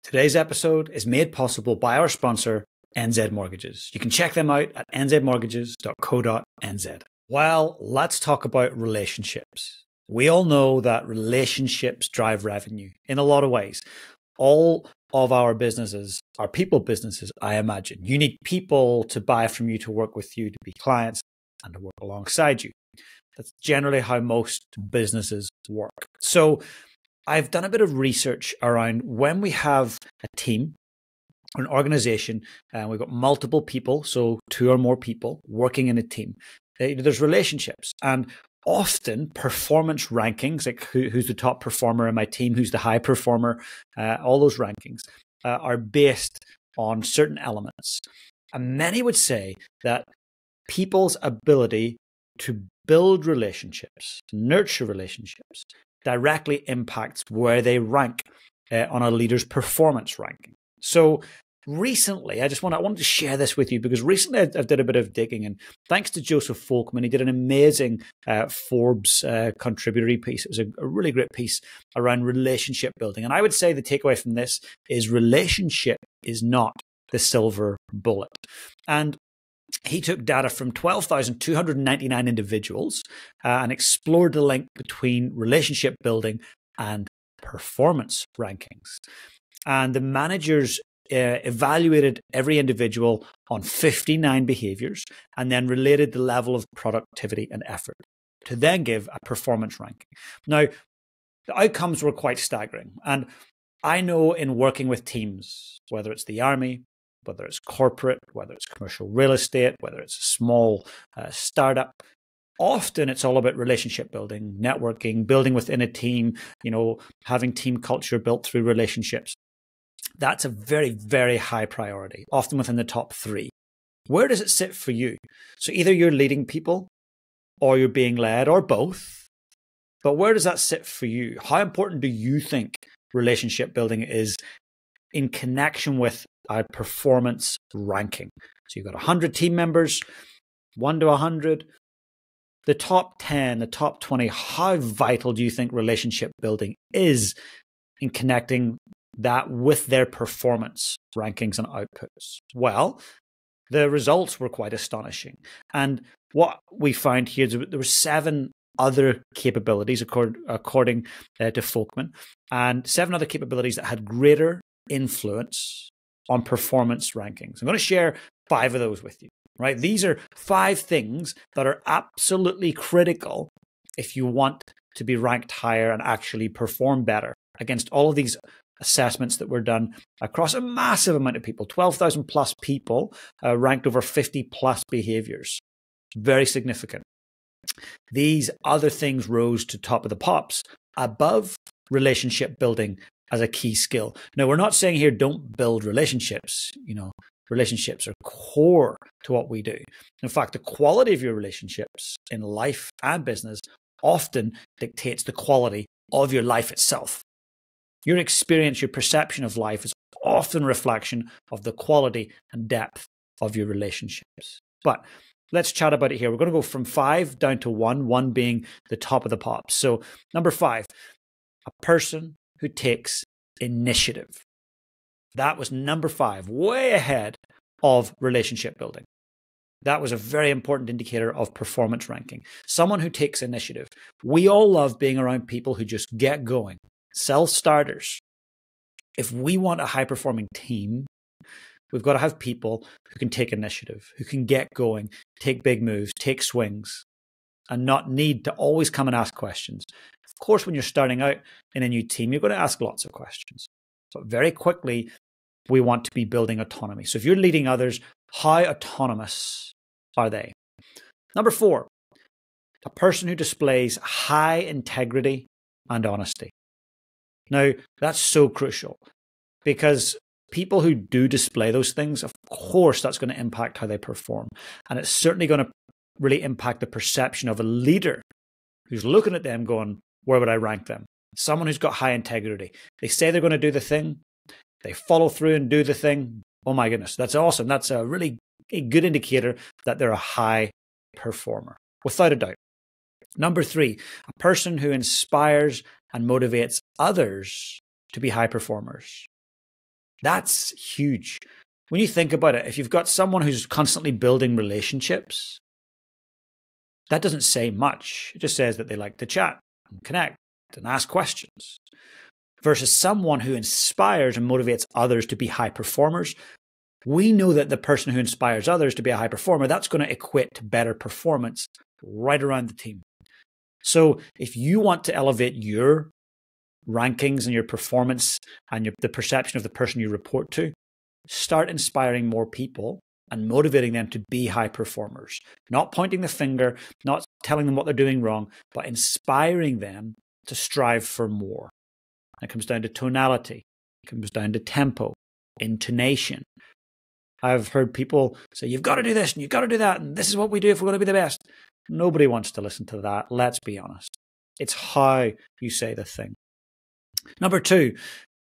Today's episode is made possible by our sponsor, NZ Mortgages. You can check them out at nzmortgages.co.nz. Well, let's talk about relationships. We all know that relationships drive revenue in a lot of ways. All of our businesses are people businesses, I imagine. You need people to buy from you, to work with you, to be clients, and to work alongside you. That's generally how most businesses work. So I've done a bit of research around when we have a team, an organization, and we've got multiple people, so 2 or more people working in a team. There's relationships, and often performance rankings, like who's the top performer in my team, who's the high performer, all those rankings are based on certain elements. And many would say that people's ability to build relationships, nurture relationships, directly impacts where they rank on a leader's performance ranking. So recently, I wanted to share this with you because recently I've did a bit of digging, and thanks to Joseph Folkman, he did an amazing Forbes contributory piece. It was a really great piece around relationship building. And I would say the takeaway from this is relationship is not the silver bullet. And he took data from 12,299 individuals and explored the link between relationship building and performance rankings. And the managers evaluated every individual on 59 behaviors and then related the level of productivity and effort to then give a performance ranking. Now, the outcomes were quite staggering. And I know in working with teams, whether it's the army, whether it's corporate, whether it's commercial real estate, whether it's a small startup, often it's all about relationship building, networking, building within a team, having team culture built through relationships. That's a very, very high priority, often within the top 3. Where does it sit for you? So either you're leading people or you're being led, or both. But where does that sit for you? How important do you think relationship building is in connection with a performance ranking? So you've got 100 team members, 1 to 100. The top 10, the top 20, how vital do you think relationship building is in connecting that with their performance rankings and outputs? Well, the results were quite astonishing. And what we found here is there were 7 other capabilities, according to Folkman, and 7 other capabilities that had greater influence on performance rankings. I'm going to share 5 of those with you, right? These are 5 things that are absolutely critical if you want to be ranked higher and actually perform better against all of these assessments that were done across a massive amount of people. 12,000 plus people ranked over 50 plus behaviors. Very significant. These other things rose to top of the pops above relationship building as a key skill. Now, we're not saying here don't build relationships. Relationships are core to what we do. In fact, the quality of your relationships in life and business often dictates the quality of your life itself. Your experience, your perception of life is often a reflection of the quality and depth of your relationships. But let's chat about it here. We're going to go from 5 down to 1 being the top of the pops. So number 5, a person who takes initiative. That was number 5, way ahead of relationship building. That was a very important indicator of performance ranking. Someone who takes initiative. We all love being around people who just get going. Self-starters. If we want a high-performing team, we've got to have people who can take initiative, who can get going, take big moves, take swings, and not need to always come and ask questions. Of course, when you're starting out in a new team, you're going to ask lots of questions. But very quickly, we want to be building autonomy. So if you're leading others, how autonomous are they? Number 4, a person who displays high integrity and honesty. Now, that's so crucial because people who do display those things, of course, that's going to impact how they perform. And it's certainly going to really impact the perception of a leader who's looking at them going, where would I rank them? Someone who's got high integrity. They say they're going to do the thing. They follow through and do the thing. Oh my goodness, that's awesome. That's a really good indicator that they're a high performer, without a doubt. Number 3, a person who inspires and motivates others to be high performers. That's huge. When you think about it, if you've got someone who's constantly building relationships, that doesn't say much. It just says that they like to chat and connect and ask questions. Versus someone who inspires and motivates others to be high performers, we know that the person who inspires others to be a high performer, that's going to equate to better performance right around the team. So if you want to elevate your rankings and your performance and the perception of the person you report to, start inspiring more people and motivating them to be high performers. Not pointing the finger, not telling them what they're doing wrong, but inspiring them to strive for more. It comes down to tonality. It comes down to tempo, intonation. I've heard people say, you've got to do this and you've got to do that, and this is what we do if we're going to be the best. Nobody wants to listen to that. Let's be honest. It's how you say the thing. Number 2,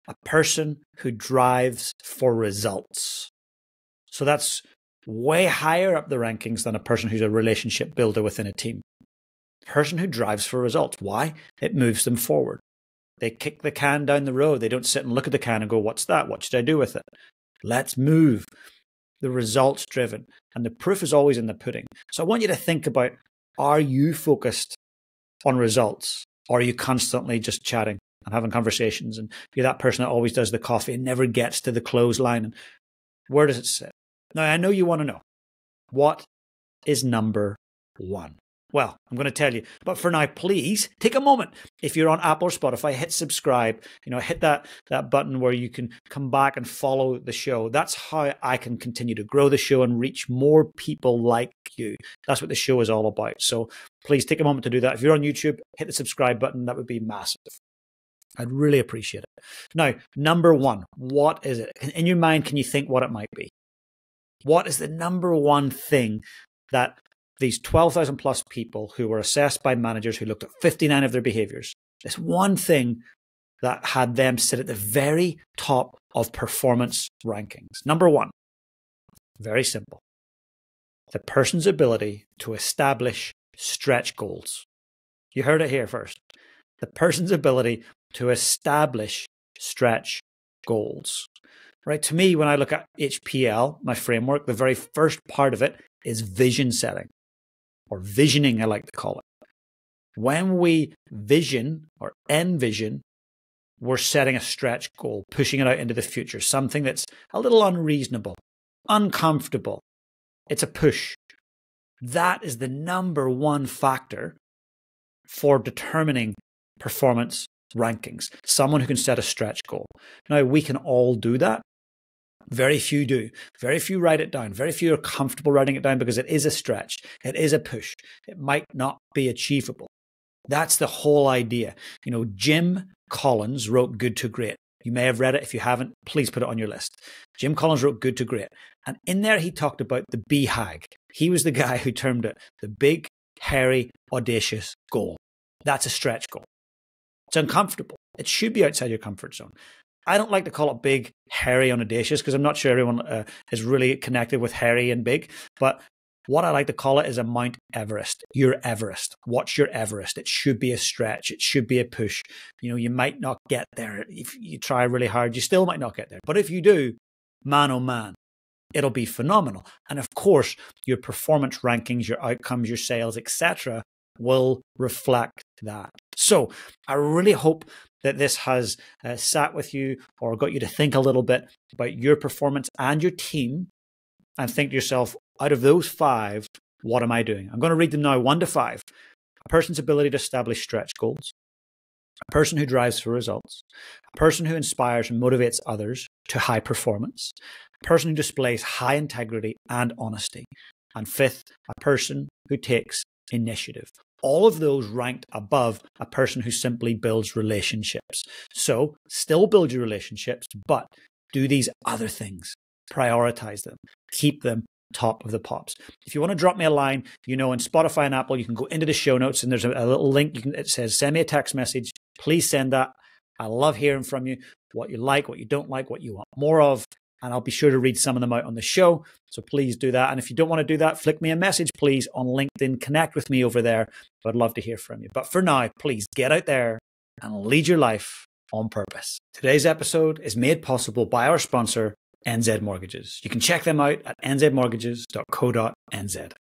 a person who drives for results. So that's way higher up the rankings than a person who's a relationship builder within a team. A person who drives for results. Why? It moves them forward. They kick the can down the road. They don't sit and look at the can and go, what's that? What should I do with it? Let's move. The results driven. And the proof is always in the pudding. So I want you to think about, are you focused on results? Or are you constantly just chatting and having conversations? And you're that person that always does the coffee and never gets to the clothesline. And where does it sit? Now, I know you want to know, what is number 1? Well, I'm going to tell you, but for now, please take a moment. If you're on Apple or Spotify, hit subscribe, hit that button where you can come back and follow the show. That's how I can continue to grow the show and reach more people like you. That's what the show is all about. So please take a moment to do that. If you're on YouTube, hit the subscribe button. That would be massive. I'd really appreciate it. Now, number 1, what is it? In your mind, can you think what it might be? What is the number 1 thing that these 12,000 plus people who were assessed by managers who looked at 59 of their behaviors, this one thing that had them sit at the very top of performance rankings? Number 1, very simple. The person's ability to establish stretch goals. You heard it here first. The person's ability to establish stretch goals. Right? To me, when I look at HPL, my framework, the very first part of it is vision setting, or visioning, I like to call it. When we vision or envision, we're setting a stretch goal, pushing it out into the future, something that's a little unreasonable, uncomfortable. It's a push. That is the number 1 factor for determining performance rankings. Someone who can set a stretch goal. Now, we can all do that. Very few do. Very few write it down. Very few are comfortable writing it down because it is a stretch. It is a push. It might not be achievable. That's the whole idea. Jim Collins wrote Good to Great. You may have read it. If you haven't, please put it on your list. Jim Collins wrote Good to Great. And in there, he talked about the BHAG. He was the guy who termed it the big, hairy, audacious goal. That's a stretch goal. It's uncomfortable. It should be outside your comfort zone. I don't like to call it big, hairy, and audacious because I'm not sure everyone is really connected with hairy and big. But what I like to call it is a Mount Everest. Your Everest. What's your Everest? It should be a stretch. It should be a push. You might not get there. If you try really hard, you still might not get there. But if you do, man, oh man, it'll be phenomenal. And of course, your performance rankings, your outcomes, your sales, etc., will reflect that. So I really hope that this has sat with you or got you to think a little bit about your performance and your team, and think to yourself, out of those 5, what am I doing? I'm going to read them now, 1 to 5. A person's ability to establish stretch goals, a person who drives for results, a person who inspires and motivates others to high performance, a person who displays high integrity and honesty, and 5th, a person who takes initiative. All of those ranked above a person who simply builds relationships. So still build your relationships, but do these other things. Prioritize them. Keep them top of the pops. If you want to drop me a line, in Spotify and Apple, you can go into the show notes and there's a little link. It says, send me a text message. Please send that. I love hearing from you, what you like, what you don't like, what you want more of. And I'll be sure to read some of them out on the show. So please do that. And if you don't want to do that, flick me a message, please, on LinkedIn. Connect with me over there. I'd love to hear from you. But for now, please get out there and lead your life on purpose. Today's episode is made possible by our sponsor, NZ Mortgages. You can check them out at nzmortgages.co.nz.